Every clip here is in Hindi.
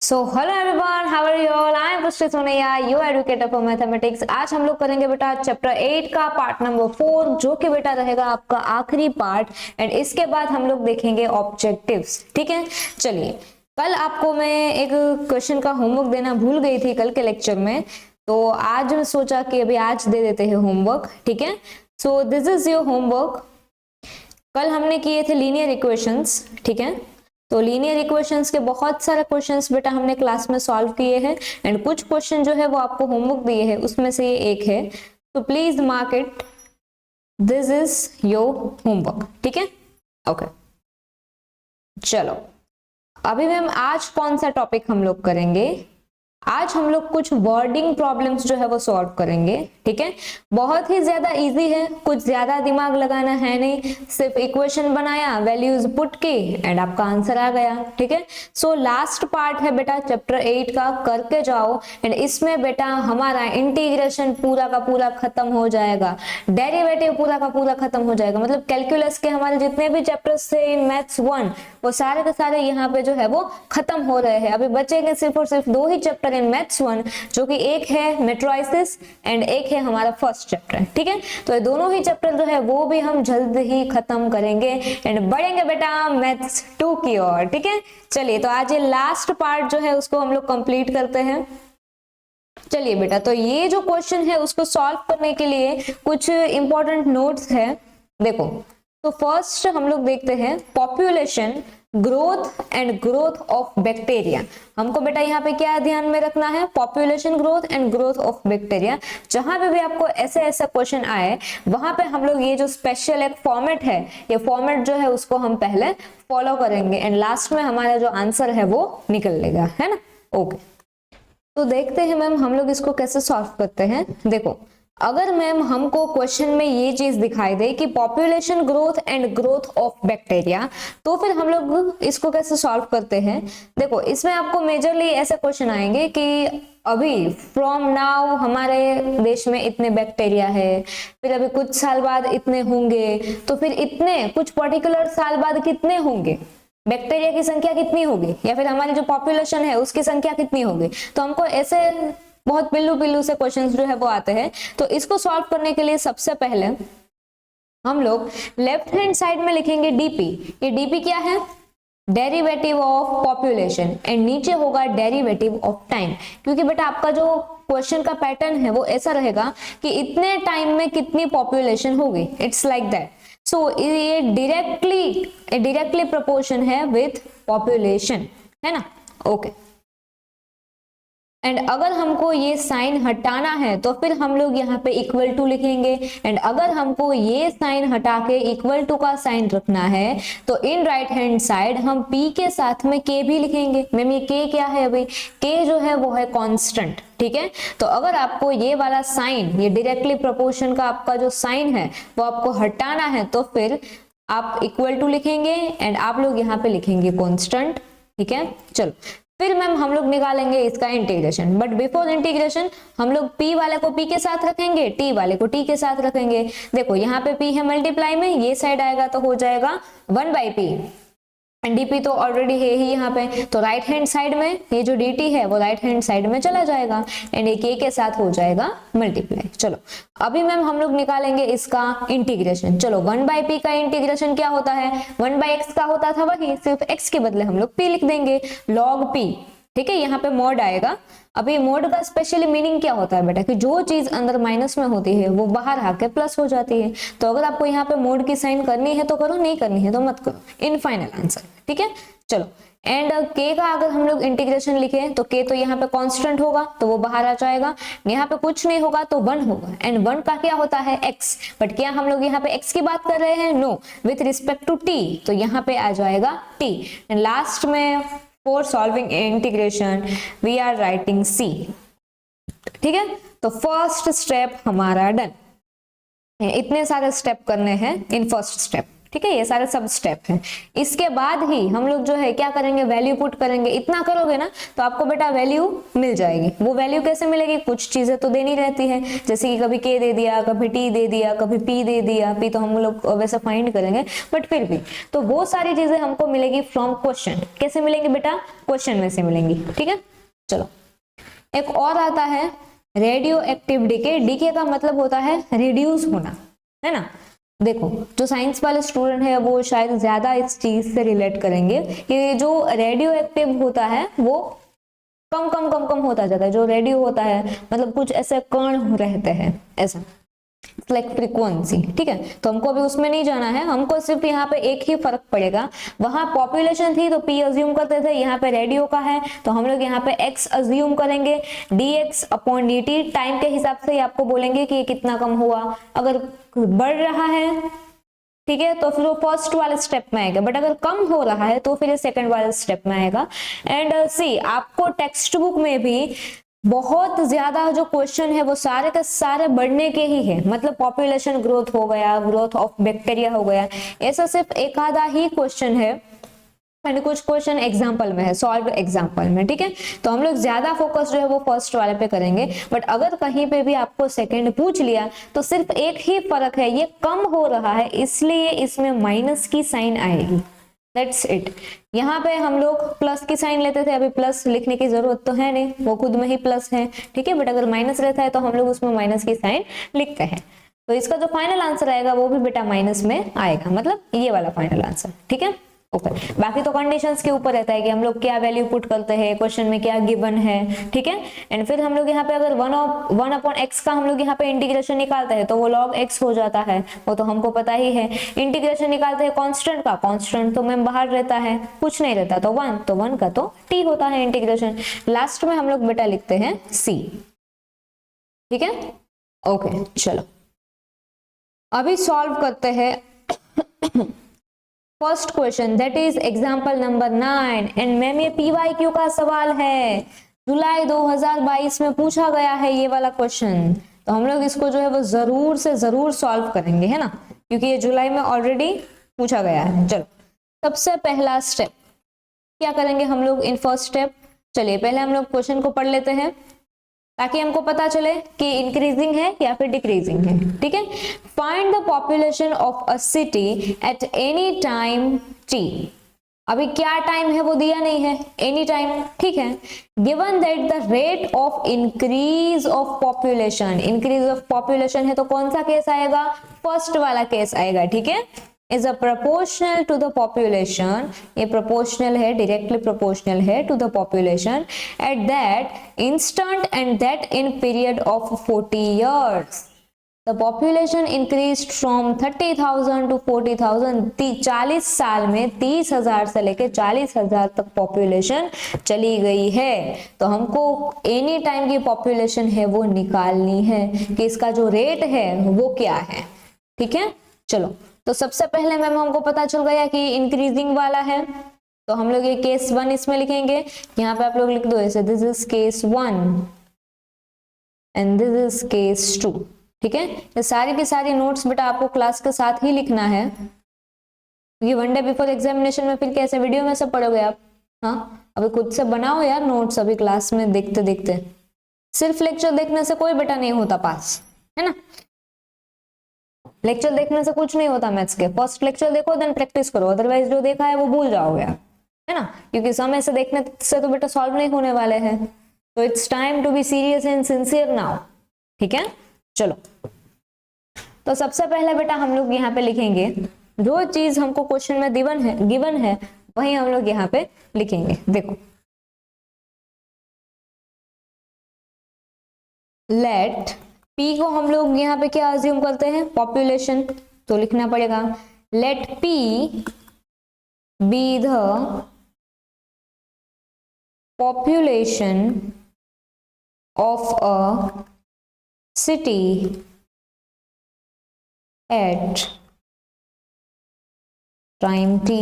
So hello everyone, how are you all? I am Pushti Sonia, your educator for mathematics. आज हम लोग करेंगे बेटा चैप्टर 8 का पार्ट नंबर 4, जो कि बेटा रहेगा आपका आखिरी पार्ट। एंड इसके बाद हम लोग देखेंगे ऑब्जेक्टिव्स। ठीक है, चलिए। कल आपको मैं एक क्वेश्चन का होमवर्क देना भूल गई थी कल के लेक्चर में, तो आज सोचा कि अभी आज दे देते हैं होमवर्क। ठीक है, so this is your homework. कल हमने किए थे लीनियर इक्वेशंस। ठीक है, तो लीनियर इक्वेशंस के बहुत सारे क्वेश्चंस बेटा हमने क्लास में सॉल्व किए हैं। एंड कुछ क्वेश्चन जो है वो आपको होमवर्क दिए हैं, उसमें से ये एक है, तो please mark it, this is your homework. ठीक है, ओके। चलो, अभी मैम आज कौन सा टॉपिक हम लोग करेंगे? आज हम लोग कुछ वर्डिंग प्रॉब्लम्स जो है वो सॉल्व करेंगे। ठीक है, बहुत ही ज्यादा इजी है, कुछ ज्यादा दिमाग लगाना है नहीं, सिर्फ इक्वेशन बनाया, वैल्यूज पुट की एंड आपका आंसर आ गया। ठीक है, सो लास्ट पार्ट है बेटा चैप्टर 8 का, करके जाओ। एंड इसमें बेटा हमारा इंटीग्रेशन पूरा का पूरा खत्म हो जाएगा, डेरिवेटिव पूरा का पूरा खत्म हो जाएगा। मतलब कैलकुलस के हमारे जितने भी चैप्टर्स थे इन मैथ्स 1, वो सारे के सारे यहाँ पे जो है वो खत्म हो रहे हैं। अभी बचेंगे सिर्फ और सिर्फ 2 ही चैप्टर इन मैथ्स 1, जो कि एक है मैट्रिसेस एंड एक है हमारा फर्स्ट चैप्टर। ठीक है, तो ये दोनों ही चैप्टर जो है वो भी हम जल्द ही खत्म करेंगे एंड बढ़ेंगे बेटा मैथ्स 2 की ओर। ठीक है, चलिए, तो आज ये लास्ट पार्ट जो है उसको हम लोग कंप्लीट करते हैं। चलिए बेटा, तो ये जो क्वेश्चन है उसको सॉल्व करने के लिए कुछ इंपॉर्टेंट नोट्स है, देखो। तो फर्स्ट हम लोग देखते हैं population growth and growth of bacteria. हमको बेटा यहाँ पे क्या ध्यान में रखना है? Population growth and growth of bacteria. जहां पे भी आपको ऐसे ऐसा क्वेश्चन आए, वहां पे हम लोग ये जो स्पेशल एक फॉर्मेट है, ये फॉर्मेट जो है उसको हम पहले फॉलो करेंगे एंड लास्ट में हमारा जो आंसर है वो निकल लेगा, है ना? ओके, तो देखते हैं मैम हम लोग इसको कैसे सॉल्व करते हैं। देखो, अगर मैम हमको क्वेश्चन में ये चीज दिखाई दे कि population growth and growth of bacteria, तो फिर हम लोग इसको कैसे सॉल्व करते हैं? देखो, इसमें आपको मेजरली ऐसे क्वेश्चन आएंगे कि अभी फ्रॉम नाउ हमारे देश में इतने बैक्टीरिया है, फिर अभी कुछ साल बाद इतने होंगे, तो फिर इतने कुछ पर्टिकुलर साल बाद कितने होंगे, बैक्टीरिया की संख्या कितनी होगी, या फिर हमारी जो पॉपुलेशन है उसकी संख्या कितनी होगी। तो हमको ऐसे बहुत पिल्लू पिल्लू से क्वेश्चंस जो है वो आते हैं। तो इसको सॉल्व करने के लिए सबसे पहले हम लोग लेफ्ट हैंड साइड में लिखेंगे डीपी। ये डीपी क्या है? डेरिवेटिव ऑफ पॉपुलेशन, एंड नीचे होगा डेरिवेटिव ऑफ टाइम। क्योंकि बेटा आपका जो क्वेश्चन का पैटर्न है वो ऐसा रहेगा कि इतने टाइम में कितनी पॉपुलेशन होगी, इट्स लाइक दैट। सो ये डायरेक्टली प्रोपोर्शन है विथ पॉपुलेशन, है ना? ओके, एंड अगर हमको ये साइन हटाना है तो फिर हम लोग यहाँ पे इक्वल टू लिखेंगे। एंड अगर हमको ये साइन हटा के इक्वल टू का साइन रखना है तो इन राइट हैंड साइड हम p के साथ में k भी लिखेंगे। मैम ये k क्या है? अभी k जो है वो है कांस्टेंट। ठीक है, तो अगर आपको ये वाला साइन, ये डायरेक्टली प्रोपोर्शन का आपका जो साइन है वो आपको हटाना है तो फिर आप इक्वल टू लिखेंगे एंड आप लोग यहाँ पे लिखेंगे कांस्टेंट। ठीक है, चलो, फिर मैम हम लोग निकालेंगे इसका इंटीग्रेशन। बट बिफोर इंटीग्रेशन हम लोग p वाले को p के साथ रखेंगे, t वाले को t के साथ रखेंगे। देखो यहाँ पे p है मल्टीप्लाई में, ये साइड आएगा तो हो जाएगा 1/p, एंड dp तो ऑलरेडी है ही यहाँ पे, तो राइट हैंड साइड में ये जो dt है वो राइट हैंड साइड में चला जाएगा एंड ये k के साथ हो जाएगा मल्टीप्लाई। चलो, अभी मैम हम लोग निकालेंगे इसका इंटीग्रेशन। चलो, 1/p का इंटीग्रेशन क्या होता है? 1/x का होता था वही, सिर्फ x के बदले हम लोग p लिख देंगे, log p। ठीक है, यहाँ पे मोड आएगा। अभी मोड का स्पेशली मीनिंग क्या होता है बेटा? कि जो चीज अंदर माइनस में होती है वो बाहर आके प्लस हो जाती है। तो अगर आपको यहाँ पे मोड की साइन करनी है तो करो, नहीं करनी है तो मत करो, इन फाइनल आंसर। ठीक है, चलो, एंड k का अगर हम लोग इंटीग्रेशन लिखे तो k तो यहाँ पे कांस्टेंट होगा तो वो बाहर आ जाएगा, यहाँ पे कुछ नहीं होगा तो 1 होगा, एंड 1 का क्या होता है? x। बट क्या हम लोग यहाँ पे x की बात कर रहे हैं? No, with respect to t, तो यहाँ पे आ जाएगा t। एंड लास्ट में for solving integration we are writing c। ठीक है, तो फर्स्ट स्टेप हमारा डन। इतने सारे स्टेप करने हैं इन फर्स्ट स्टेप। ठीक है, ये सारे सब स्टेप हैं। इसके बाद ही हम लोग जो है क्या करेंगे, वैल्यू पुट करेंगे। इतना करोगे ना तो आपको बेटा वैल्यू मिल जाएगी। वो वैल्यू कैसे मिलेगी, कुछ चीजें तो देनी रहती है, जैसे कि कभी k दे दिया, कभी t दे दिया, कभी p दे दिया। p तो हम लोग वैसे फाइंड करेंगे, बट फिर भी तो वो सारी चीजें हमको मिलेगी फ्रॉम क्वेश्चन। कैसे मिलेंगी बेटा, क्वेश्चन में से मिलेंगी। ठीक है, चलो एक और आता है रेडियो एक्टिव डीके। डीके का मतलब होता है रिड्यूस होना, है ना। देखो जो साइंस वाले स्टूडेंट है वो शायद ज्यादा इस चीज से रिलेट करेंगे कि जो रेडियो एक्टिव होता है वो कम कम कम कम होता जाता है। जो रेडियो होता है मतलब कुछ ऐसे कण रहते हैं, ऐसा लाइक फ्रीक्वेंसी। ठीक है, तो हमको अभी उसमें नहीं जाना है, हमको सिर्फ यहाँ पे एक ही फर्क पड़ेगा। वहां पॉपुलेशन थी तो p अज्यूम करते थे, यहाँ पे रेडियो का है तो हम लोग यहाँ पे x अज्यूम करेंगे। dx अपॉन dt टाइम के हिसाब से ही आपको बोलेंगे कि ये कितना कम हुआ। अगर बढ़ रहा है ठीक है तो फिर वो फर्स्ट वाले स्टेप में आएगा, बट अगर कम हो रहा है तो फिर ये सेकंड वाले स्टेप में आएगा। एंड सी आपको टेक्स्ट बुक में भी बहुत ज्यादा जो क्वेश्चन है वो सारे के सारे बढ़ने के ही है, मतलब पॉपुलेशन ग्रोथ हो गया, ग्रोथ ऑफ बैक्टीरिया हो गया, ऐसा सिर्फ एक आधा ही क्वेश्चन है। एंड कुछ क्वेश्चन एग्जाम्पल में है, सॉल्व एग्जाम्पल में। ठीक है, तो हम लोग ज्यादा फोकस जो है वो फर्स्ट वाले पे करेंगे। बट अगर कहीं पे भी आपको सेकंड पूछ लिया तो सिर्फ एक ही फर्क है, ये कम हो रहा है इसलिए इसमें माइनस की साइन आएगी। That's it. यहाँ पे हम लोग प्लस की साइन लेते थे, अभी प्लस लिखने की जरूरत तो है नहीं, वो खुद में ही प्लस है। ठीक है, बट अगर माइनस रहता है तो हम लोग उसमें माइनस की साइन लिखते हैं। तो इसका जो फाइनल आंसर आएगा वो भी बेटा माइनस में आएगा, मतलब ये वाला फाइनल आंसर। ठीक है, ओके। बाकी तो कंडीशंस के ऊपर रहता है कि हम लोग क्या वैल्यू पुट करते हैं, क्वेश्चन में क्या गिवन है। ठीक है, एंड फिर हम लोग यहाँ पे अगर 1 अपॉन x का हम लोग यहाँ पे इंटीग्रेशन निकालते हैं तो वो log x हो जाता है, वो तो हमको पता ही है। इंटीग्रेशन निकालते हैं कांस्टेंट का, कांस्टेंट तो मैम बाहर रहता है, कुछ नहीं रहता तो 1, तो 1 का तो t होता है इंटीग्रेशन। लास्ट में हम लोग बेटा लिखते हैं c। ठीक है, ओके चलो अभी सॉल्व करते हैं first question, that is example number 9। And ma'am ये PYQ का सवाल है, जुलाई 2022 में पूछा गया है ये वाला क्वेश्चन। तो हम लोग इसको जो है वो जरूर से जरूर सॉल्व करेंगे, है ना, क्योंकि ये जुलाई में ऑलरेडी पूछा गया है। चलो सबसे पहला स्टेप क्या करेंगे हम लोग इन फर्स्ट स्टेप। चलिए पहले हम लोग क्वेश्चन को पढ़ लेते हैं ताकि हमको पता चले कि इंक्रीजिंग है या फिर डिक्रीजिंग है। ठीक है, find the population of a city at any time t। अभी क्या टाइम है वो दिया नहीं है, एनी टाइम। ठीक है, given that the rate of increase of population, increase of population है तो कौन सा केस आएगा, फर्स्ट वाला केस आएगा। ठीक है, is a proportional to the population, ये proportional है, directly proportional है to the population at that instant and that in period of 40 years. The population increased from 30,000 to 40,000। 40 साल में 30,000 से लेके 40,000 तक पॉपुलेशन चली गई है। तो हमको एनी टाइम की पॉपुलेशन है वो निकालनी है कि इसका जो रेट है वो क्या है। ठीक है, चलो तो सबसे पहले मैम हमको पता चल गया कि इंक्रीजिंग वाला है, तो हम लोग ये केस 1 इसमें लिखेंगे। यहाँ पे आप लोग लिख दो ऐसे, this is case 1 and this is case 2। ठीक है, ये सारी की सारी नोट्स बेटा आपको क्लास के साथ ही लिखना है, क्योंकि 1 डे बिफोर एग्जामिनेशन में फिर कैसे वीडियो में सब पढ़ोगे आप। हाँ, अभी खुद से बनाओ यार नोट्स, अभी क्लास में देखते देखते। सिर्फ लेक्चर देखने से कोई बेटा नहीं होता पास, है ना। लेक्चर देखने से कुछ नहीं होता मैथ्स के, फर्स्ट लेक्चर देखो देन प्रैक्टिस करो, अदरवाइज जो देखा है वो भूल जाओगे आप, है ना, क्योंकि समय से देखने से तो बेटा सॉल्व नहीं होने वाले हैं। तो it's time to be serious and sincere now. ठीक है, चलो तो सबसे पहले बेटा हम लोग यहाँ पे लिखेंगे जो चीज हमको क्वेश्चन में गिवन है वही हम लोग यहाँ पे लिखेंगे। देखो लेट P को हम लोग यहाँ पे क्या अज्यूम करते हैं, पॉपुलेशन, तो लिखना पड़ेगा let P be the population of a city at time t।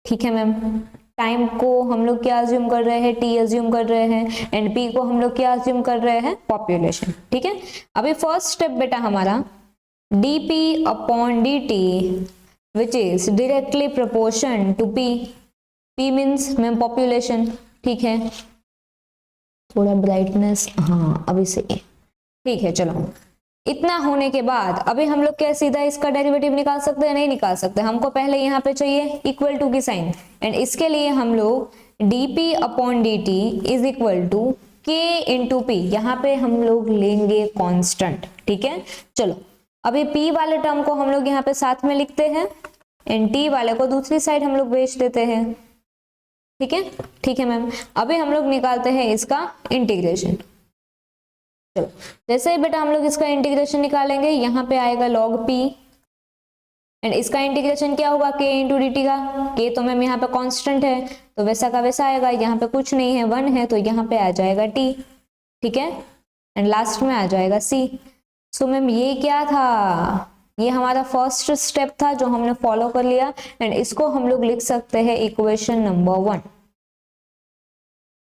ठीक है मैम, टाइम को हम लोग क्या अज्यूम कर रहे हैं, t अज्यूम कर रहे हैं, एंड p को हम लोग क्या अज्यूम कर रहे हैं, पॉपुलेशन। ठीक है, अभी फर्स्ट स्टेप बेटा हमारा dp upon dt which is directly proportion to P. P means ma'am population, ठीक है, थोड़ा ब्राइटनेस, हाँ अभी सही, ठीक है। चलो इतना होने के बाद अभी हम लोग क्या सीधा इसका डेरिवेटिव निकाल सकते हैं? नहीं निकाल सकते, हमको पहले यहाँ पे चाहिए इक्वल टू की साइन, एंड इसके लिए हम लोग dp upon dt is equal to k into P, यहाँ पे हम लोग लेंगे कांस्टेंट, ठीक है। चलो अभी p वाले टर्म को हम लोग यहाँ पे साथ में लिखते हैं एंड t वाले को दूसरी साइड हम लोग भेज देते हैं, ठीक है, ठीक है मैम। अभी हम लोग निकालते हैं इसका इंटीग्रेशन। चलो जैसे ही बेटा हम लोग इसका इंटीग्रेशन निकालेंगे, यहाँ पे आएगा log p एंड इसका इंटीग्रेशन क्या होगा? k इंटू डी टी का। k तो मैम यहाँ पे कांस्टेंट है तो वैसा का वैसा आएगा, यहाँ पे कुछ नहीं है, 1 है तो यहाँ पे आ जाएगा t, ठीक है, एंड लास्ट में आ जाएगा c। सो मैम ये क्या था? ये हमारा फर्स्ट स्टेप था जो हमने फॉलो कर लिया एंड इसको हम लोग लिख सकते हैं equation number 1।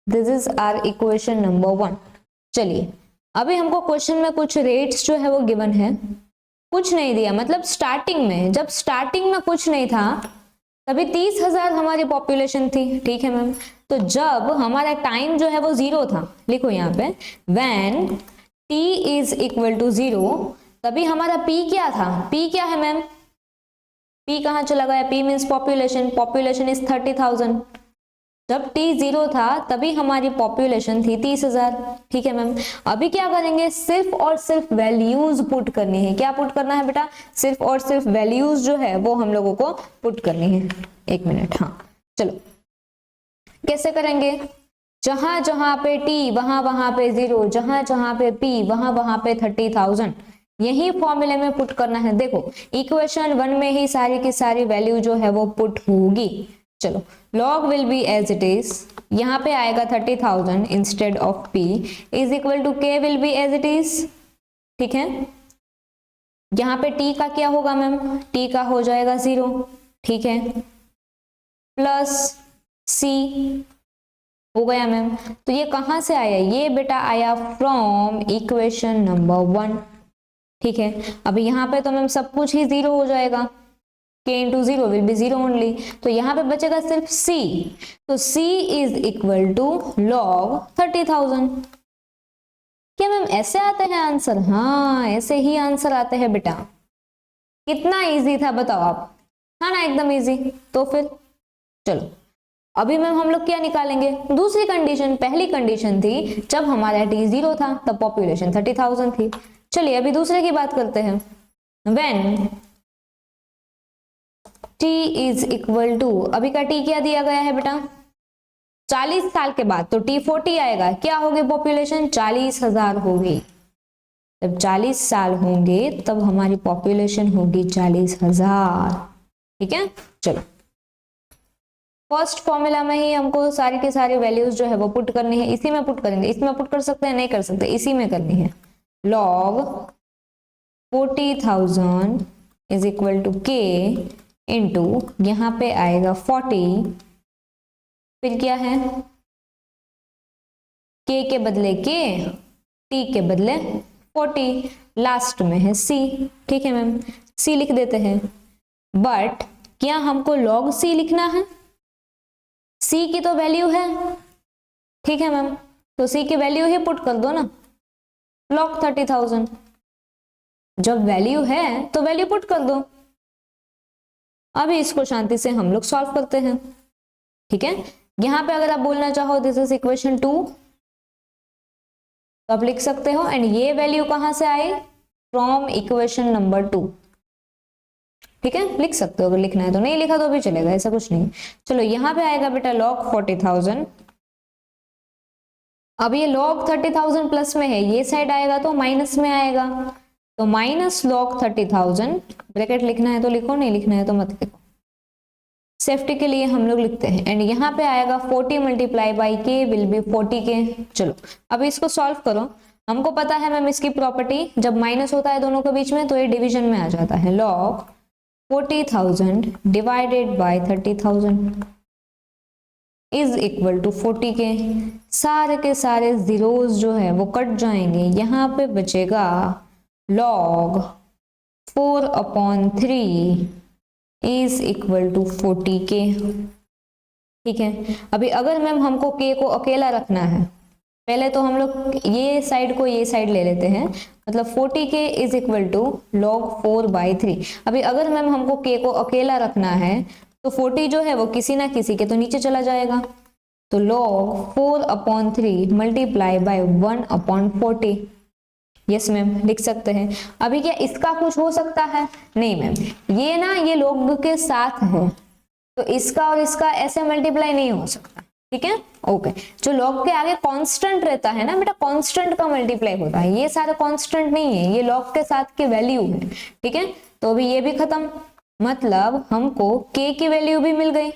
This is our equation number 1। चलिए अभी हमको क्वेश्चन में कुछ रेट्स जो है वो गिवन है, कुछ नहीं दिया, मतलब स्टार्टिंग में, जब स्टार्टिंग में कुछ नहीं था तभी 30,000 हमारी पॉपुलेशन थी, ठीक है मैम। तो जब हमारा टाइम जो है वो 0 था, लिखो यहाँ पे when t is equal to 0, तभी हमारा p क्या था? p क्या है मैम? p कहाँ चला गया? p means population, population is 30,000। जब t 0 था तभी हमारी पॉपुलेशन थी 30,000, ठीक है मैम। अभी क्या करेंगे? सिर्फ और सिर्फ वैल्यूज पुट करनी है। क्या पुट करना है बेटा? सिर्फ और सिर्फ वैल्यूज जो है वो हम लोगों को पुट करनी है। एक मिनट, हाँ चलो कैसे करेंगे? जहां जहां पे t वहां वहां पे 0, जहां जहां पे p वहां वहां पे 30,000, यही फॉर्मूले में पुट करना है। देखो इक्वेशन 1 में ही सारी की सारी वैल्यू जो है वो पुट होगी। चलो log will be as it is, यहाँ पे आएगा 30,000 instead of p is equal to k will be as it is, ठीक है। यहाँ पे t का क्या होगा मैम? t का हो जाएगा 0, ठीक है, प्लस c हो गया मैम। तो ये कहाँ से आया? ये बेटा आया फ्रॉम इक्वेशन नंबर 1, ठीक है। अभी यहाँ पे तो मैम सब कुछ ही 0 हो जाएगा, k into 0 will be 0 only, तो यहाँ पे बचेगा सिर्फ c। तो c is equal to log 30,000। क्या मैम ऐसे आते हैं आंसर? हाँ ऐसे ही आंसर आते हैं बेटा। कितना इजी था बताओ आप, था ना एकदम इजी। तो फिर चलो अभी मैम हम लोग क्या निकालेंगे? दूसरी कंडीशन। पहली कंडीशन थी जब हमारा t 0 था तब पॉपुलेशन 30,000 थी। चलिए अभी दूसरे की बात करते हैं। When t is equal to, अभी का t क्या दिया गया है बेटा? 40 साल के बाद, तो t 40 आएगा। क्या होगी पॉपुलेशन? 40,000 होगी। जब 40 साल होंगे तब हमारी पॉपुलेशन होगी 40,000, ठीक है। चलो फर्स्ट फॉर्मूला में ही हमको सारी के सारी वैल्यूज जो है वो पुट करनी है। इसी में पुट करेंगे, इसमें पुट कर सकते हैं? नहीं कर सकते, इसी में करनी है। log 40,000 is equal to k into यहाँ पे आएगा 40, फिर क्या है? k के बदले k, t के बदले 40, लास्ट में है c, ठीक है मैम। c लिख देते हैं, बट क्या हमको log c लिखना है? c की तो वैल्यू है, ठीक है मैम, तो c की वैल्यू ही पुट कर दो ना, log 30,000। जब वैल्यू है तो वैल्यू पुट कर दो। अभी इसको शांति से हम लोग सॉल्व करते हैं, ठीक है। यहां पे अगर आप बोलना चाहो दिस इज इक्वेशन 2 तो आप लिख सकते हो, एंड ये वैल्यू कहां से आई? फ्रॉम इक्वेशन नंबर 2, ठीक है, लिख सकते हो अगर लिखना है तो। नहीं लिखा तो भी चलेगा, ऐसा कुछ नहीं। चलो यहाँ पे आएगा बेटा log 40,000। अब ये log 30,000 प्लस में है, ये साइड आएगा तो माइनस में आएगा, तो माइनस log 30,000, ब्रैकेट लिखना है तो लिखो, नहीं लिखना है तो मत लिखो, सेफ्टी के लिए हम लोग लिखते हैं। एंड यहाँ पे आएगा 40 मल्टीप्लाई बाई के विल बी 40k। चलो अब इसको सॉल्व करो। हमको पता है मैम इसकी प्रॉपर्टी, जब माइनस होता है दोनों के बीच में तो ये डिवीजन में आ जाता है। log 40,000 divided by 30,000 is equal to 40k। सारे के सारे जीरोस जो है वो कट जाएंगे, यहाँ पे बचेगा log 4/3 is equal to 40k। ठीक है, अभी अगर मैम हमको k को अकेला रखना है, पहले तो हम लोग ये साइड को ये साइड ले लेते हैं, मतलब 40k is equal to log 4/3। अभी अगर मैम हमको k को अकेला रखना है तो 40 जो है वो किसी ना किसी के तो नीचे चला जाएगा, तो log 4/3 multiply by 1/40। Yes ma'am, लिख सकते हैं। अभी क्या इसका कुछ हो सकता है? नहीं मैम, ये ना ये log के साथ है, तो इसका और इसका ऐसे मल्टीप्लाई नहीं हो सकता। ठीक है, ओके। जो log के आगे कांस्टेंट रहता है ना बेटा, कांस्टेंट का मल्टीप्लाई होता है, ये सारा कांस्टेंट नहीं है, ये log के साथ के वैल्यू है। ठीक है, तो अभी ये भी खत्म, मतलब हमको k की वैल्यू भी मिल गई।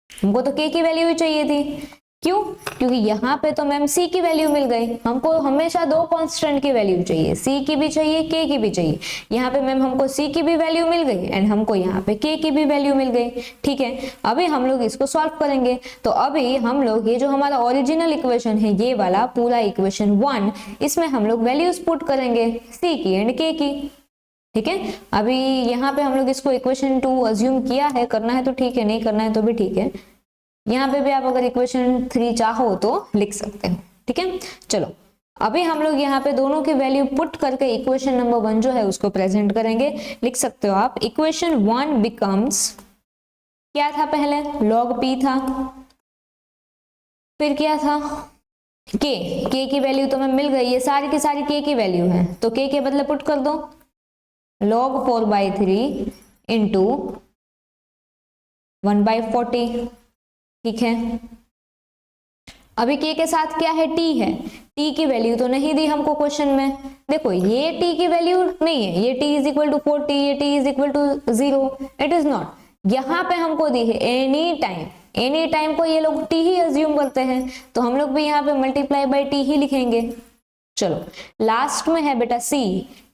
हमको तो k की वैल्यू ही चाहिए थी, क्यों? क्योंकि यहाँ पे तो मैम c की वैल्यू मिल गई। हमको हमेशा दो कांस्टेंट की वैल्यू चाहिए, c की भी चाहिए, k की भी चाहिए। यहाँ पे मैम हमको c की भी वैल्यू मिल गई एंड हमको यहाँ पे k की भी वैल्यू मिल गई। ठीक है, अभी हम लोग इसको सॉल्व करेंगे। तो अभी हम लोग ये जो हमारा ओरिजिनल इक्वेशन है, ये वाला पूरा इक्वेशन 1, इसमें हम लोग वैल्यूज पुट करेंगे c की एंड k की। ठीक है, अभी यहाँ पे हम लोग इसको इक्वेशन 2 अज्यूम किया है, करना है तो ठीक है, नहीं करना है तो भी ठीक है। यहाँ पे भी आप अगर इक्वेशन 3 चाहो तो लिख सकते हो। ठीक है, चलो अभी हम लोग यहाँ पे दोनों की वैल्यू पुट करके इक्वेशन नंबर 1 जो है उसको प्रेजेंट करेंगे। लिख सकते हो आप, इक्वेशन 1 बिकम्स, क्या था पहले? log p था, फिर क्या था? k की वैल्यू तो हमें मिल गई, ये सारी की सारी k की वैल्यू है, तो k के बदले पुट कर दो log 4/3 इंटू 1/40। ठीक है, अभी k के साथ क्या है? t है, t की वैल्यू तो नहीं दी हमको क्वेश्चन में। देखो ये t की वैल्यू नहीं है, ये t इज इक्वल टू 40, ये t is equal to 0, it is not. यहाँ पे हमको दी है एनी टाइम, एनी टाइम को ये लोग t ही अज्यूम करते हैं, तो हम लोग भी यहाँ पे मल्टीप्लाई बाय t ही लिखेंगे। चलो लास्ट में है बेटा c,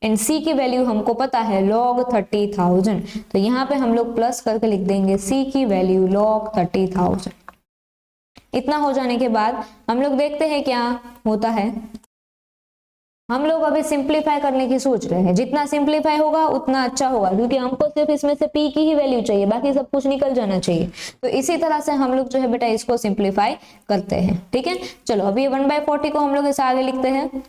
एंड c की वैल्यू हमको पता है log 30,000, तो यहाँ पे हम लोग प्लस करके लिख देंगे c की वैल्यू log 30,000। इतना हो जाने के बाद हम लोग देखते हैं क्या होता है। हम लोग अभी सिंप्लीफाई करने की सोच रहे हैं, जितना सिंप्लीफाई होगा उतना अच्छा होगा, क्योंकि हमको सिर्फ इसमें से p की ही वैल्यू चाहिए, बाकी सब कुछ निकल जाना चाहिए। तो इसी तरह से हम लोग जो है बेटा इसको सिंप्लीफाई करते हैं। ठीक है, चलो अभी 1/40 को हम लोग इसे आगे लिखते हैं।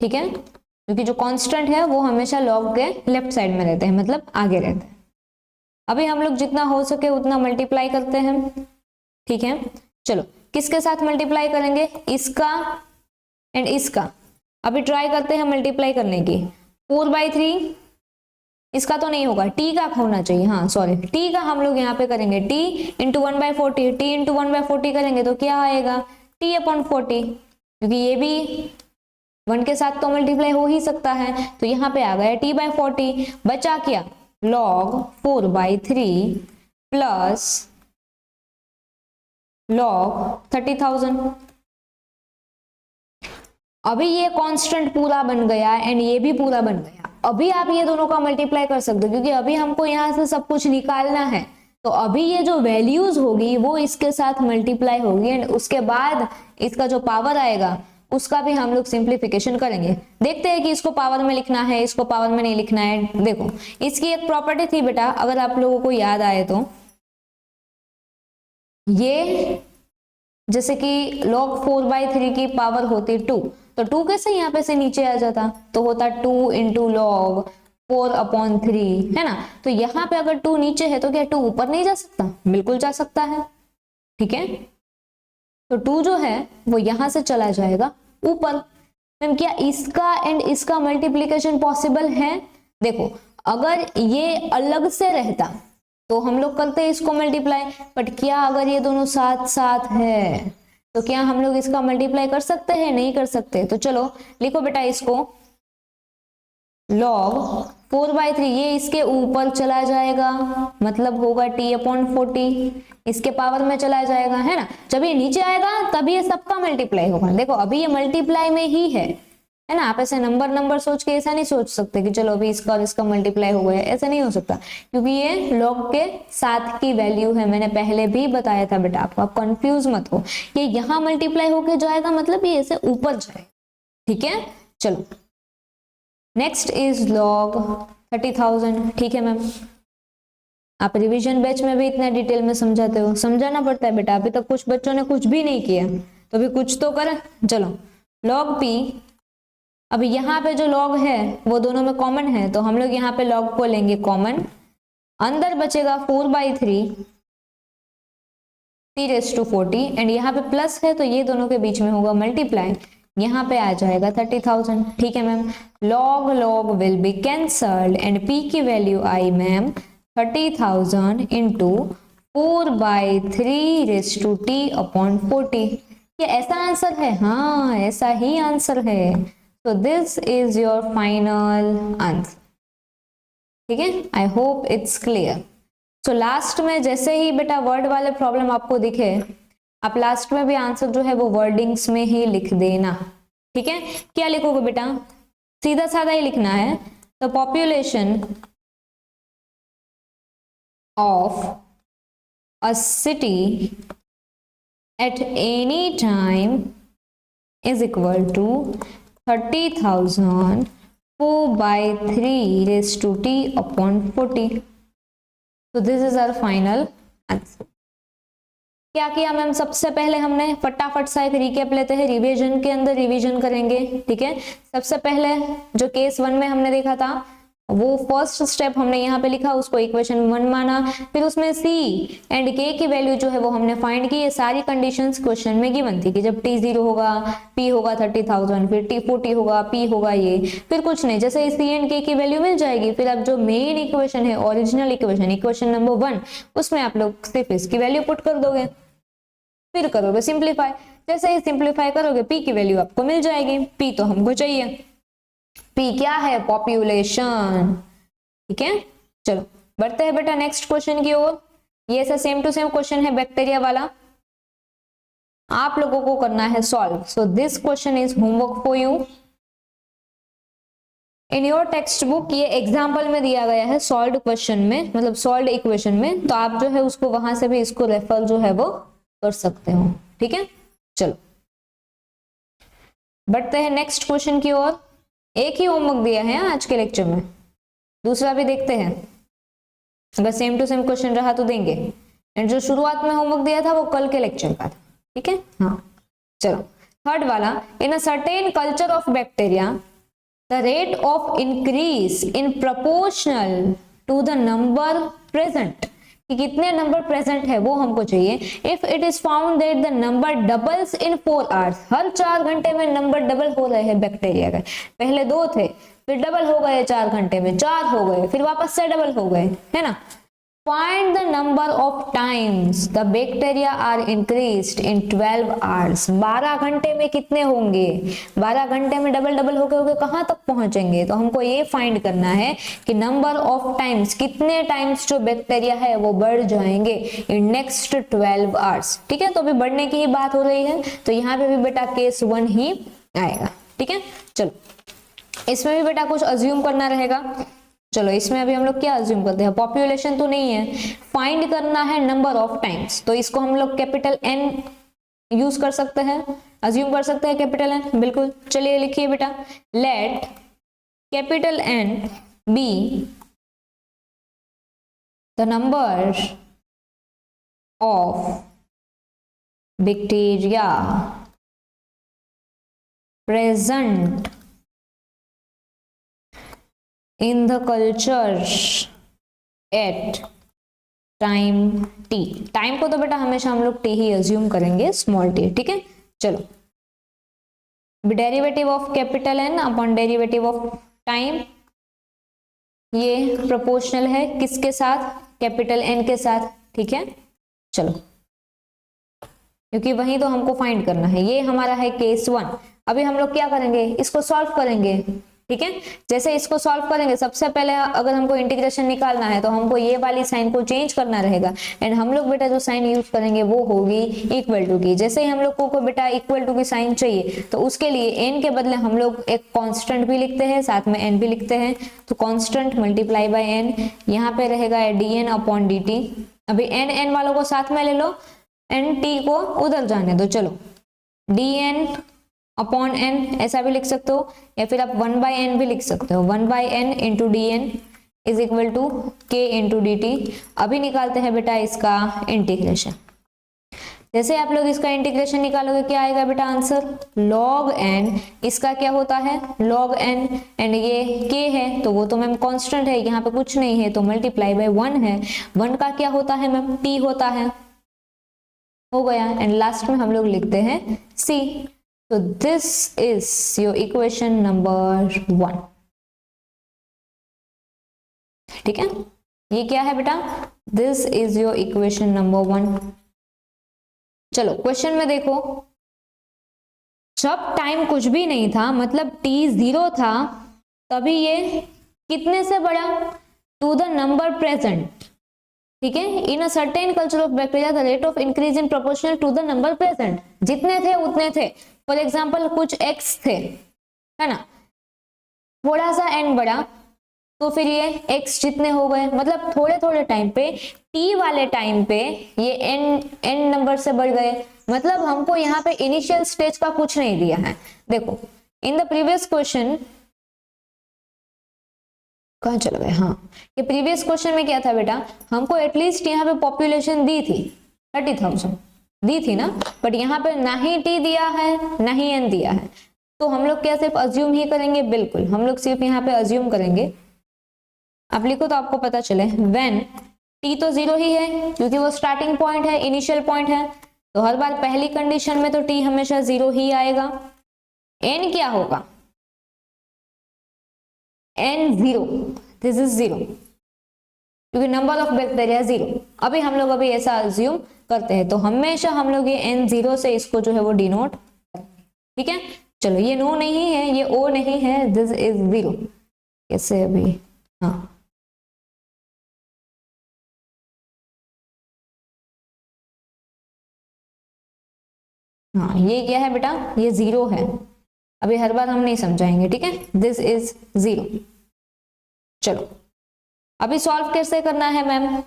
ठीक है, क्योंकि जो कांस्टेंट है वो हमेशा log के लेफ्ट साइड में रहते हैं, मतलब आगे रहते हैं। अभी हम लोग जितना हो सके उतना मल्टीप्लाई करते हैं। ठीक है, चलो किसके साथ मल्टीप्लाई करेंगे? इसका एंड इसका। अभी ट्राई करते हैं मल्टीप्लाई करने की। 4/3 इसका तो नहीं होगा, t का होना चाहिए, हाँ सॉरी, t का हम लोग यहाँ पे करेंगे, t इंटू 1/40, t इंटू 1/40 करेंगे तो क्या आएगा? t/40, क्योंकि ये भी 1 के साथ तो मल्टीप्लाई हो ही सकता है, तो यहाँ पे आ गया t/40। बचा क्या? log 4/3 plus log 30,000। अभी ये कांस्टेंट पूरा बन गया एंड ये भी पूरा बन गया। अभी आप ये दोनों का मल्टीप्लाई कर सकते हो, क्योंकि अभी हमको यहाँ से सब कुछ निकालना है, तो अभी ये जो वैल्यूज होगी वो इसके साथ मल्टीप्लाई होगी एंड उसके बाद इसका जो पावर आएगा उसका भी हम लोग सिंप्लीफिकेशन करेंगे। देखते हैं कि इसको पावर में लिखना है, इसको पावर में नहीं लिखना है। देखो इसकी एक प्रॉपर्टी थी बेटा, अगर आप लोगों को याद आए तो, ये जैसे कि log 4/3 की पावर होती 2, तो 2 कैसे यहाँ पे से नीचे आ जाता, तो होता 2 इंटू log 4/3, है ना। तो यहाँ पे अगर 2 नीचे है तो क्या 2 ऊपर नहीं जा सकता? बिल्कुल जा सकता है। ठीक है, तो 2 जो है वो यहां से चला जाएगा ऊपर। मैम क्या इसका एंड इसका मल्टीप्लीकेशन पॉसिबल है? देखो अगर ये अलग से रहता तो हम लोग करते इसको मल्टीप्लाई, बट क्या अगर ये दोनों साथ साथ है तो क्या हम लोग इसका मल्टीप्लाई कर सकते हैं? नहीं कर सकते। तो चलो लिखो बेटा इसको, log 4/3 ये इसके ऊपर चला जाएगा, मतलब होगा t/40, इसके पावर में चला जाएगा, है ना। जब ये नीचे आएगा तब ये सबका मल्टीप्लाई होगा। देखो अभी ये मल्टीप्लाई में ही है ना। आप ऐसे नंबर सोच के ऐसा नहीं सोच सकते कि चलो अभी इसका और इसका मल्टीप्लाई हो गया, ऐसा नहीं हो सकता, क्योंकि ये log के साथ की वैल्यू है। मैंने पहले भी बताया था बेटा आपको, आप कंफ्यूज मत हो। ये यहाँ मल्टीप्लाई होके जाएगा मतलब ये ऐसे ऊपर जाएगा। ठीक है, चलो नेक्स्ट इज log 30,000। ठीक है मैम, आप रिवीजन बैच में भी इतना डिटेल में समझाते हो, समझाना पड़ता है बेटा, अभी तक कुछ बच्चों ने कुछ भी नहीं किया तो अभी कुछ तो करें। चलो log p, अभी यहाँ पे जो log है वो दोनों में कॉमन है तो हम लोग यहाँ पे log को लेंगे कॉमन, अंदर बचेगा 4/3 t⁻40 एंड यहाँ पे प्लस है तो ये दोनों के बीच में होगा मल्टीप्लाई, यहाँ पे आ जाएगा 30,000। ठीक है ma'am, log will be cancelled and p की वैल्यू आई मैम 30,000 इंटू 4/3t/40। ये ऐसा आंसर है? हाँ ऐसा ही आंसर है। तो this is your final answer. ठीक है, I hope it's clear. So last में जैसे ही बेटा वर्ड वाले प्रॉब्लम आपको दिखे, आप लास्ट में भी आंसर जो है वो वर्डिंग्स में ही लिख देना। ठीक है, क्या लिखोगे बेटा? सीधा साधा ही लिखना है। तो population of a city at any time is equal to 30,000 4/3t/40। तो this is our final answer. क्या किया मैम? सबसे पहले हमने फटाफट सा एक रिकैप लेते हैं, रिवीजन के अंदर रिवीजन करेंगे। ठीक है, सबसे पहले जो केस 1 में हमने देखा था वो फर्स्ट स्टेप हमने यहाँ पे लिखा, उसको इक्वेशन 1 माना, फिर उसमें c एंड k की वैल्यू जो है वो हमने फाइंड की। ये सारी कंडीशंस क्वेश्चन में गिवन थी कि जब t 0 होगा p होगा 30,000, फिर t 40 होगा p होगा ये, फिर कुछ नहीं, जैसे c एंड k की वैल्यू मिल जाएगी, फिर अब जो मेन इक्वेशन है ओरिजिनल इक्वेशन, इक्वेशन नंबर 1, उसमें आप लोग सिर्फ इसकी वैल्यू पुट कर दोगे, फिर करोगे सिंप्लीफाई। जैसे ही सिंप्लीफाई करोगे p की वैल्यू आपको मिल जाएगी। p तो हमको चाहिए, p क्या है? पॉपुलेशन। ठीक है, चलो बढ़ते हैं बेटा नेक्स्ट क्वेश्चन की ओर। ये ऐसा सेम टू सेम क्वेश्चन है बैक्टीरिया वाला, आप लोगों को करना है solve. So this question is homework for you in your text book. ये एग्जाम्पल में दिया गया है सॉल्व क्वेश्चन में, मतलब सॉल्व इक्वेशन में, तो आप जो है उसको वहां से भी इसको रेफर जो है वो कर सकते हो। ठीक है, चलो बढ़ते हैं नेक्स्ट क्वेश्चन की ओर। एक ही होमवर्क दिया है आज के लेक्चर में, दूसरा भी देखते हैं, अगर सेम टू सेम क्वेश्चन रहा तो देंगे, एंड जो शुरुआत में होमवर्क दिया था वो कल के लेक्चर का था। ठीक है, हाँ चलो थर्ड वाला, in a certain culture of bacteria the rate of increase in proportional to the number present, कि कितने नंबर प्रेजेंट है वो हमको चाहिए। If it is found that the number doubles in 4 hours, हर 4 घंटे में नंबर डबल हो रहे हैं बैक्टीरिया के, पहले 2 थे फिर डबल हो गए, 4 घंटे में 4 हो गए, फिर वापस से डबल हो गए, है ना। Find the number of times the bacteria are increased in 12 hours, 12 घंटे में कितने होंगे, 12 घंटे में डबल डबल होके कहां तक पहुंचेंगे। तो हमको ये फाइंड करना है कि नंबर ऑफ टाइम्स, कितने टाइम्स जो बैक्टीरिया है वो बढ़ जाएंगे इन नेक्स्ट 12 आवर्स। ठीक है, तो अभी बढ़ने की ही बात हो रही है, तो यहाँ पे भी बेटा केस 1 ही आएगा। ठीक है, चलो इसमें भी बेटा कुछ अज्यूम करना रहेगा। चलो इसमें अभी हम लोग क्या अज्यूम करते हैं, पॉपुलेशन तो नहीं है, फाइंड करना है नंबर ऑफ टाइम्स, तो इसको हम लोग कैपिटल N यूज कर सकते हैं, अज्यूम कर सकते हैं कैपिटल N, बिल्कुल। चलिए लिखिए बेटा, let capital N be the number of bacteria present in the culture at time t। Time को तो बेटा हमेशा हम लोग t ही अज्यूम करेंगे, स्मॉल t। ठीक है, चलो derivative of capital N upon derivative of time, ये प्रोपोर्शनल है किसके साथ, कैपिटल N के साथ। ठीक है, चलो क्योंकि वही तो हमको फाइंड करना है, ये हमारा है केस 1। अभी हम लोग क्या करेंगे, इसको सॉल्व करेंगे। ठीक है, जैसे इसको सॉल्व करेंगे, सबसे पहले अगर हमको इंटीग्रेशन निकालना है तो हमको ये वाली साइन को चेंज करना रहेगा, एंड हम लोग बेटा जो साइन यूज करेंगे वो होगी इक्वल टू की। जैसे ही हम लोग को बेटा इक्वल टू की साइन चाहिए तो उसके लिए n के बदले हम लोग एक कांस्टेंट भी लिखते हैं, साथ में n भी लिखते हैं, तो कांस्टेंट मल्टीप्लाई बाय n, यहाँ पे रहेगा dn अपॉन dt। अभी n वालों को साथ में ले लो, n t को उधर जाने दो, चलो dn अपॉन एन ऐसा भी लिख सकते हो, या फिर आप 1/n भी लिख सकते हो, 1/n into d n is equal to k into d t. अभी निकालते हैं बेटा इसका इंटीग्रेशन। जैसे आप लोग इसका इंटीग्रेशन निकालोगे क्या आएगा बेटा आंसर, log n, इसका क्या होता है log n, एंड ये k है तो वो तो मैम कांस्टेंट है, यहाँ पे कुछ नहीं है तो मल्टीप्लाई बाय 1 है, 1 का क्या होता है मैम t होता है, हो गया। एंड लास्ट में हम लोग लिखते हैं c। तो this is your equation number 1, ठीक है, ये क्या है बेटा, this is your equation number 1। चलो क्वेश्चन में देखो, जब टाइम कुछ भी नहीं था मतलब t 0 था, तभी ये कितने से बढ़ा, टू द नंबर प्रेजेंट, ठीक है। In a certain culture of bacteria the rate of increase in proportional to the number present, जितने थे उतने थे। फॉर एग्जाम्पल कुछ x थे, है ना, थोड़ा सा n बढ़ा तो फिर ये x जितने हो गए, मतलब थोड़े थोड़े टाइम पे t वाले टाइम पे ये n नंबर से बढ़ गए, मतलब हमको यहाँ पे इनिशियल स्टेज का कुछ नहीं दिया है। देखो इन द प्रीवियस क्वेश्चन, कहाँ चल गए, हाँ, ये प्रीवियस क्वेश्चन में क्या था बेटा, हमको एटलीस्ट यहाँ पे पॉपुलेशन दी थी 30,000 दी थी ना, बट यहाँ पे ना ही t दिया है ना ही n दिया है, तो हम लोग क्या सिर्फ अज्यूम ही करेंगे, बिल्कुल हम लोग सिर्फ यहाँ पे अज्यूम करेंगे। आप लिखो तो आपको पता चले, व्हेन t तो 0 ही है क्योंकि वो स्टार्टिंग पॉइंट है, इनिशियल पॉइंट है, तो हर बार पहली कंडीशन में तो t हमेशा 0 ही आएगा। n क्या होगा, n 0, दिस इज 0 क्योंकि नंबर ऑफ बैक्टीरिया 0। अभी हम लोग ऐसा अज्यूम करते हैं, तो हमेशा हम लोग ये n 0 से इसको जो है वो डिनोट, ठीक है। चलो ये नो नहीं है, ये o नहीं है, दिस इज 0, कैसे अभी, हाँ हाँ, ये क्या है बेटा, ये 0 है, अभी हर बार हम नहीं समझाएंगे, ठीक है, दिस इज 0। चलो अभी सॉल्व कैसे करना है मैम,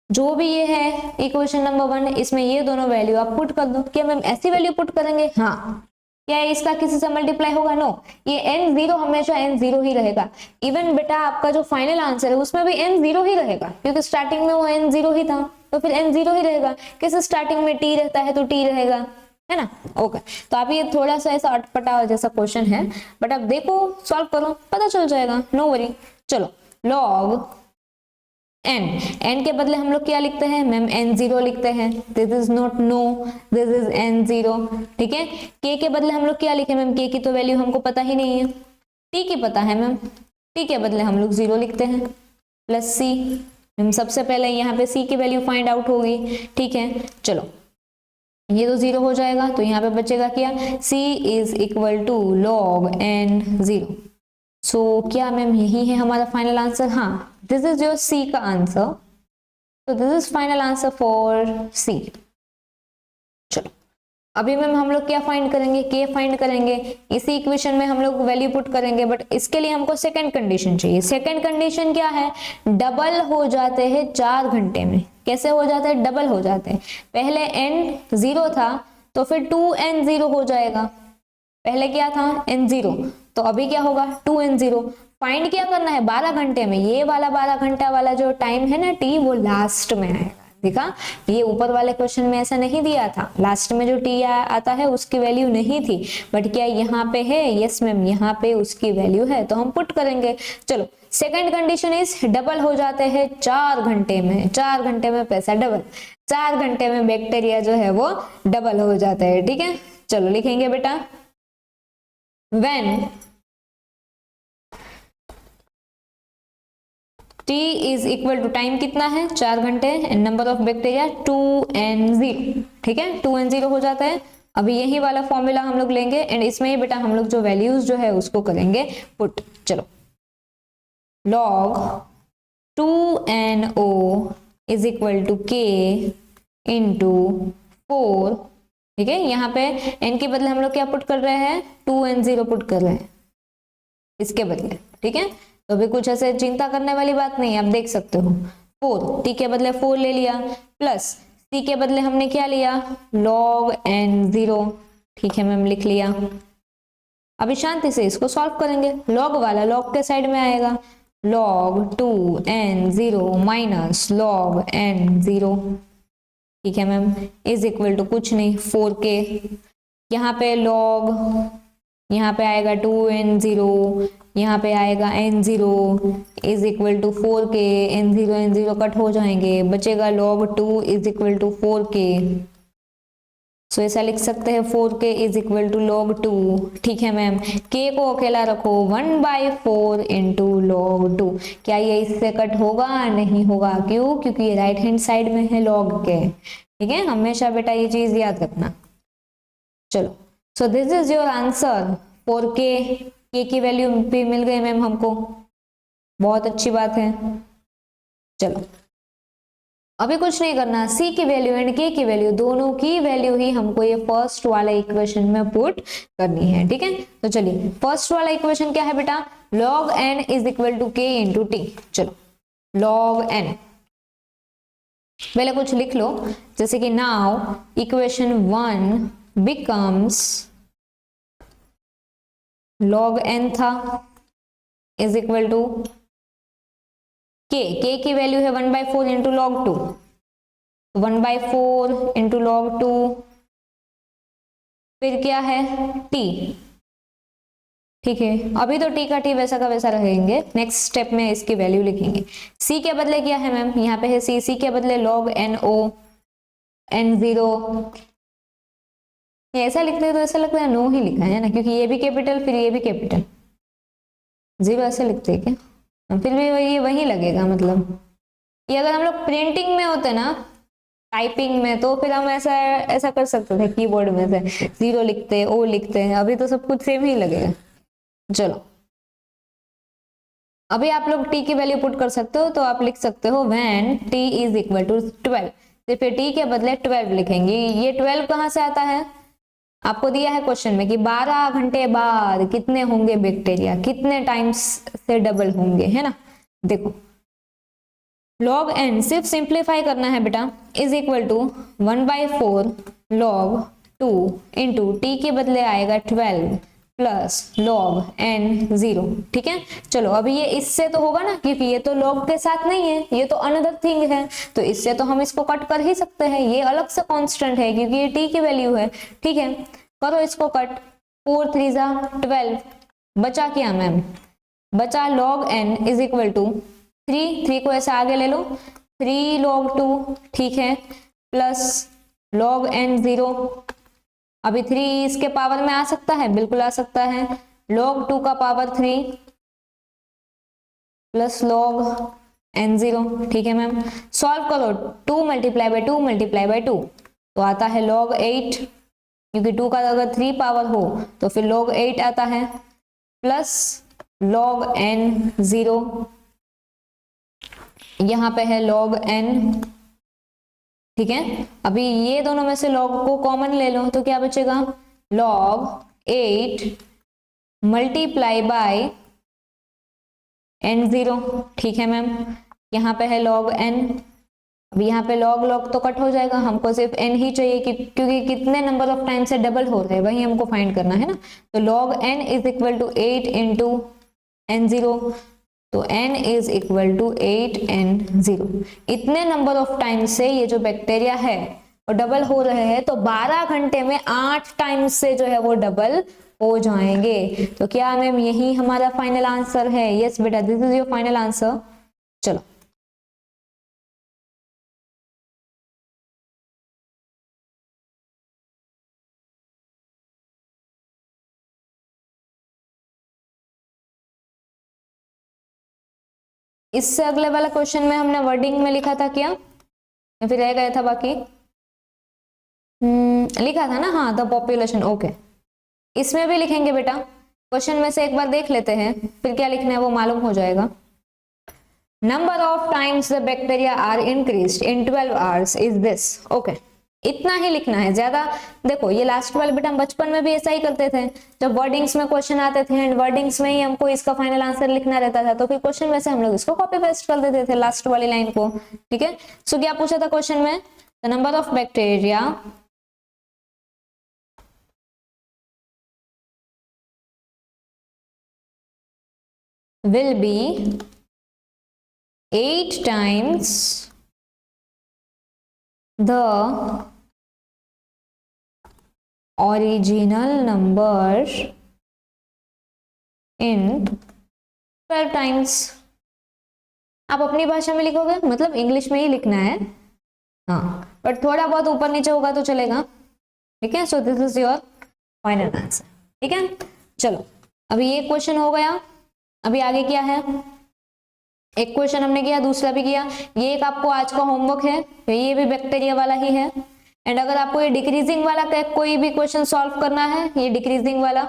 जो भी ये है इक्वेशन नंबर 1, इसमें ये दोनों वैल्यू आप पुट कर दो। क्या मैम ऐसी वैल्यू पुट करेंगे, हाँ, क्या इसका किसी से मल्टीप्लाई होगा, नो, ये n 0 हमेशा n 0 ही रहेगा। इवन बेटा आपका जो फाइनल आंसर है उसमें भी n 0 ही रहेगा, क्योंकि स्टार्टिंग में वो n 0 ही था, तो फिर n 0 ही रहेगा। किसी स्टार्टिंग में t रहता है तो t रहेगा, है ना, ओके। तो आप ये थोड़ा सा ऐसा अटपटा जैसा क्वेश्चन है, बट अब देखो सॉल्व करो पता चल जाएगा, नो वरी। चलो log n के बदले हम लोग क्या लिखते हैं मैम, n 0 लिखते हैं, this is not know, this is n 0, ठीक है। k के बदले हम लोग क्या लिखे मैम, k की तो वैल्यू हमको पता ही नहीं है, t की पता है मैम, t के बदले हम लोग 0 लिखते हैं, प्लस c, मैम सबसे पहले यहाँ पे c की वैल्यू फाइंड आउट होगी, ठीक है। चलो ये तो 0 हो जाएगा, तो यहाँ पे बचेगा क्या, c is equal to log n 0। So क्या मैम यही है हमारा फाइनल आंसर, हाँ, दिस इज योर सी का आंसर, तो this is final answer for C. चलो अभी मैम हम लोग क्या फाइंड करेंगे, के फाइंड करेंगे, इसी इक्वेशन में हम लोग वैल्यू पुट करेंगे, बट इसके लिए हमको सेकंड कंडीशन चाहिए। सेकंड कंडीशन क्या है, डबल हो जाते हैं 4 घंटे में। कैसे हो जाते हैं, डबल हो जाते हैं, पहले n 0 था तो फिर 2n 0 हो जाएगा, पहले क्या था n 0, तो अभी क्या होगा 2n 0। फाइंड क्या करना है 12 घंटे में, ये वाला 12 घंटा वाला जो टाइम है ना t, वो लास्ट में आएगा। देखा, ये ऊपर वाले क्वेश्चन में ऐसा नहीं दिया था, लास्ट में जो t आता है उसकी वैल्यू नहीं थी, बट क्या यहाँ पे है, यस मैम यहाँ पे उसकी वैल्यू है, तो हम पुट करेंगे। चलो सेकंड कंडीशन इज डबल हो जाते हैं 4 घंटे में, 4 घंटे में पैसा डबल, 4 घंटे में बैक्टीरिया जो है वो डबल हो जाता है, ठीक है। चलो लिखेंगे बेटा, when t is equal to, time कितना है 4 घंटे, and number of bacteria 2n 0, ठीक है, 2n 0 हो जाता है। अभी यही वाला फॉर्मूला हम लोग लेंगे एंड इसमें ही बेटा हम लोग जो वैल्यूज जो है उसको करेंगे पुट। चलो log 2NO is equal to k into 4, ठीक है। यहाँ पे n के बदले हम लोग क्या पुट कर रहे हैं, 2n 0 पुट कर रहे हैं इसके बदले, ठीक है। तो अभी कुछ ऐसे चिंता करने वाली बात नहीं है, आप देख सकते हो। 4 t के बदले 4 ले लिया, प्लस c के बदले हमने क्या लिया log n 0, ठीक है मैम, लिख लिया। अभी शांति से इसको सॉल्व करेंगे। लॉग वाला लॉग के साइड में आएगा, log 2n0 minus log n0, ठीक है मैम, इज इक्वल टू कुछ नहीं 4k। यहाँ पे log, यहाँ पे आएगा 2n0, यहाँ पे आएगा n0 is equal to 4k, n0 n0 cut हो जाएंगे, बचेगा log 2 is equal to 4k। So ऐसा लिख सकते हैं 4k is equal to log 2, ठीक है मैम। k को अकेला रखो, 1/4 इंटू log 2। क्या ये इससे कट होगा? नहीं होगा। क्यों? क्योंकि ये राइट हैंड साइड में है log के, ठीक है, हमेशा बेटा ये चीज याद रखना। चलो, so this is your answer 4k। k की वैल्यू भी मिल गई मैम हमको, बहुत अच्छी बात है। चलो, अभी कुछ नहीं करना, c की वैल्यू एंड k की वैल्यू, दोनों की वैल्यू ही हमको ये फर्स्ट वाला इक्वेशन में पुट करनी है, ठीक है। तो चलिए, फर्स्ट वाला इक्वेशन क्या है बेटा? log n is equal to k into t. चलो, log n पहले कुछ लिख लो, जैसे कि now equation 1 becomes log n था इज इक्वल टू k की वैल्यू है 1/4 इंटू log 2, 1/4 इंटू log 2, फिर क्या है t, ठीक है। अभी तो t का t वैसा का वैसा रहेंगे, नेक्स्ट स्टेप में इसकी वैल्यू लिखेंगे। c के बदले क्या है मैम? यहाँ पे है c के बदले log no n0। ऐसा लिखते हैं तो ऐसा लगता है नो ही लिखा है ना, क्योंकि ये भी कैपिटल फिर ये भी कैपिटल, 0 ऐसे लिखते हैं क्या? फिर भी ये वही लगेगा, मतलब ये अगर हम लोग प्रिंटिंग में होते ना, टाइपिंग में, तो फिर हम ऐसा ऐसा कर सकते थे, कीबोर्ड में से 0 लिखते ओ लिखते हैं, अभी तो सब कुछ सेम ही लगेगा। चलो, अभी आप लोग t की वैल्यू पुट कर सकते हो, तो आप लिख सकते हो when t is equal to 12, सिर्फ t के बदले 12 लिखेंगे। ये 12 कहाँ से आता है? आपको दिया है क्वेश्चन में कि 12 घंटे बाद कितने होंगे बैक्टीरिया, कितने टाइम्स से डबल होंगे, है ना। देखो, log n सिर्फ सिंप्लीफाई करना है बेटा, is equal to 1/4 log 2 into t के बदले आएगा 12 प्लस log n0, ठीक है। चलो, अभी ये इससे तो होगा ना, क्योंकि ये तो log के साथ नहीं है, ये तो अनदर थिंग है, तो इससे तो हम इसको कट कर ही सकते हैं, ये अलग से कांस्टेंट है क्योंकि ये t की वैल्यू है, ठीक है। करो इसको कट, 4 3 जा 12, बचा क्या मैम? बचा log n is equal to 3 को ऐसे आगे ले लो, 3 log 2, ठीक है, प्लस log n0। अभी 3 इसके पावर में आ सकता है, बिल्कुल आ सकता है, log 2 का पावर 3 प्लस log n0, ठीक है मैम। सॉल्व करो, 2 मल्टीप्लाई बाय 2 मल्टीप्लाई बाय 2 तो आता है log 8, क्योंकि 2 का अगर 3 पावर हो तो फिर log 8 आता है, प्लस log n0, यहाँ पे है log n, ठीक है। अभी ये दोनों में से log को कॉमन ले लो, तो क्या बचेगा? log 8 मल्टीप्लाई बाय n0, ठीक है मैम। यहाँ पे है log n, अब यहाँ पे log तो कट हो जाएगा, हमको सिर्फ n ही चाहिए, क्योंकि कितने नंबर ऑफ टाइम से डबल हो रहे हैं वही हमको फाइंड करना है ना। तो log n is equal to 8 into n0, तो n is equal to 8n0। इतने नंबर ऑफ टाइम से ये जो बैक्टीरिया है वो डबल हो रहे हैं, तो 12 घंटे में 8 टाइम से जो है वो डबल हो जाएंगे। तो क्या मैम यही हमारा फाइनल आंसर है? यस बेटा, this is your final answer. चलो, इससे अगले वाला क्वेश्चन में हमने वर्डिंग में लिखा था क्या, या फिर रह गया था बाकी? लिखा था ना, हाँ, द पॉपुलेशन, ओके। इसमें भी लिखेंगे बेटा, क्वेश्चन में से एक बार देख लेते हैं, फिर क्या लिखना है वो मालूम हो जाएगा। Number of times the bacteria are increased in 12 hours is this, okay. इतना ही लिखना है, ज्यादा। देखो, ये लास्ट वाले बेटा हम बचपन में भी ऐसा ही करते थे, जब वर्डिंग्स में क्वेश्चन आते थे एंड वर्डिंग्स में ही हमको इसका फाइनल आंसर लिखना रहता था, तो फिर क्वेश्चन में से हम लोग इसको कॉपी पेस्ट कर देते थे लास्ट वाली लाइन को, ठीक है। सो क्या पूछा था क्वेश्चन में? The number of bacteria will be 8 times the original number in 12 times। आप अपनी भाषा में लिखोगे, मतलब इंग्लिश में ही लिखना है, हाँ, बट थोड़ा बहुत ऊपर नीचे होगा तो चलेगा, ठीक है। So this is your final answer, ठीक है। चलो अभी ये क्वेश्चन हो गया, अभी आगे क्या है, एक क्वेश्चन हमने किया, दूसरा भी किया, ये एक आपको आज का होमवर्क है, ये भी बैक्टीरिया वाला ही है। एंड अगर आपको ये डिक्रीजिंग वाला कोई भी क्वेश्चन सॉल्व करना है, ये डिक्रीजिंग वाला,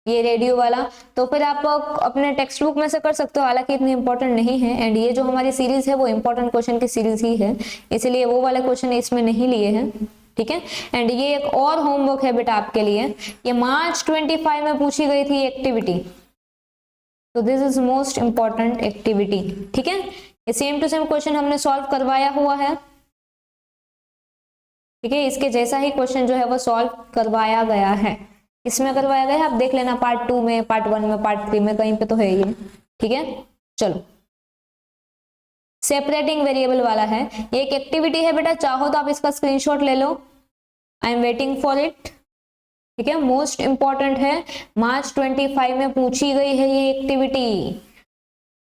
ये रेडियो वाला, तो फिर आप अपने टेक्स्ट बुक में से कर सकते हो, हालांकि इतनी इंपॉर्टेंट नहीं है। एंड ये जो हमारी सीरीज है वो इंपॉर्टेंट क्वेश्चन की सीरीज ही है, इसलिए वो वाले क्वेश्चन इसमें नहीं लिए हैं, ठीक है। एंड ये एक और होमवर्क है बेटा आपके लिए, ये मार्च 25 में पूछी गई थी एक्टिविटी, तो this is most important activity, ठीक है। ये सेम टू सेम क्वेश्चन हमने सॉल्व करवाया हुआ है, ठीक है, इसके जैसा ही क्वेश्चन जो है वो सॉल्व करवाया गया है। इसमें करवाया गया है, आप देख लेना, पार्ट 2 में, पार्ट 1 में, पार्ट 3 में, कहीं पे तो है ये, ठीक है। चलो सेपरेटिंग वेरिएबल वाला है, ये एक एक्टिविटी है बेटा, चाहो तो आप इसका स्क्रीनशॉट ले लो, I am waiting for it, ठीक है। मोस्ट इंपॉर्टेंट है, मार्च 25 में पूछी गई है ये एक्टिविटी।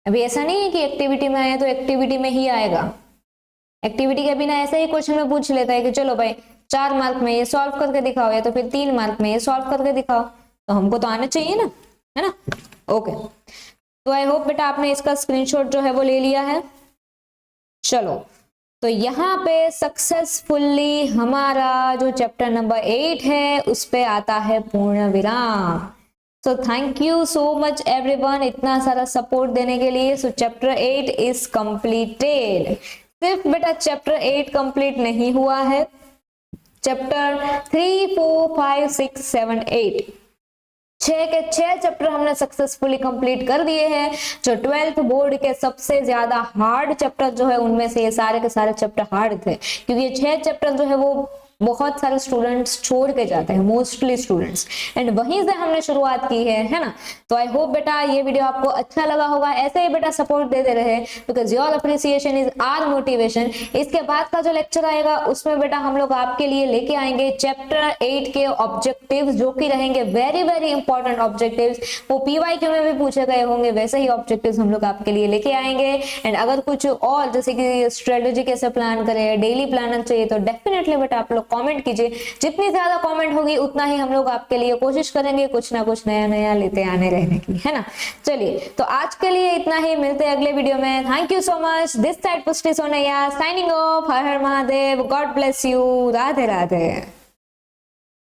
अभी ऐसा नहीं है कि एक्टिविटी में आया तो एक्टिविटी में ही आएगा, एक्टिविटी के बिना ऐसा ही क्वेश्चन में पूछ लेता है कि चलो भाई 4 मार्क में ये सॉल्व करके दिखाओ, या तो फिर 3 मार्क में ये सॉल्व करके दिखाओ, तो हमको तो आना चाहिए ना, है ना। ओके, तो आई होप बेटा आपने इसका स्क्रीनशॉट जो है वो ले लिया है। चलो तो यहाँ पे सक्सेसफुली हमारा जो चैप्टर नंबर 8 है उस पे आता है पूर्ण विराम। So thank you so much everyone, इतना सारा सपोर्ट देने के लिए। सो चैप्टर 8 इज कंप्लीटेड। सिर्फ बेटा चैप्टर 8 कंप्लीट नहीं हुआ है, चैप्टर 3, 4, 5, 6, 7, 8 6 के 6 चैप्टर हमने सक्सेसफुली कंप्लीट कर दिए हैं। जो 12th बोर्ड के सबसे ज्यादा हार्ड चैप्टर जो है उनमें से ये सारे के सारे चैप्टर हार्ड थे, क्योंकि ये 6 चैप्टर जो है वो बहुत सारे स्टूडेंट्स छोड़ के जाते हैं, मोस्टली स्टूडेंट्स, एंड वहीं से हमने शुरुआत की है ना। तो आई होप बेटा ये वीडियो आपको अच्छा लगा होगा, ऐसे ही बेटा सपोर्ट देते रहे, because your appreciation is our motivation. इसके बाद का जो लेक्चर आएगा उसमें बेटा हम लोग आपके लिए लेके आएंगे चैप्टर 8 के ऑब्जेक्टिव्स, जो कि रहेंगे वेरी वेरी इंपॉर्टेंट ऑब्जेक्टिव्स। वो PYQ में भी पूछे गए होंगे, वैसे ही ऑब्जेक्टिव्स हम लोग आपके लिए लेके आएंगे। एंड अगर कुछ और जैसे कि स्ट्रेटेजी कैसे प्लान करें, डेली प्लानर चाहिए, तो डेफिनेटली बेटा आप लोग कमेंट कीजिए, जितनी ज्यादा कमेंट होगी उतना ही हम लोग आपके लिए कोशिश करेंगे कुछ ना कुछ नया नया लेते आने रहने की, है ना। चलिए तो आज के लिए इतना ही, मिलते हैं अगले वीडियो में। Thank you so much, this side Pushti Sonia signing off. Har Har Mahadev, god bless you, Radhe Radhe.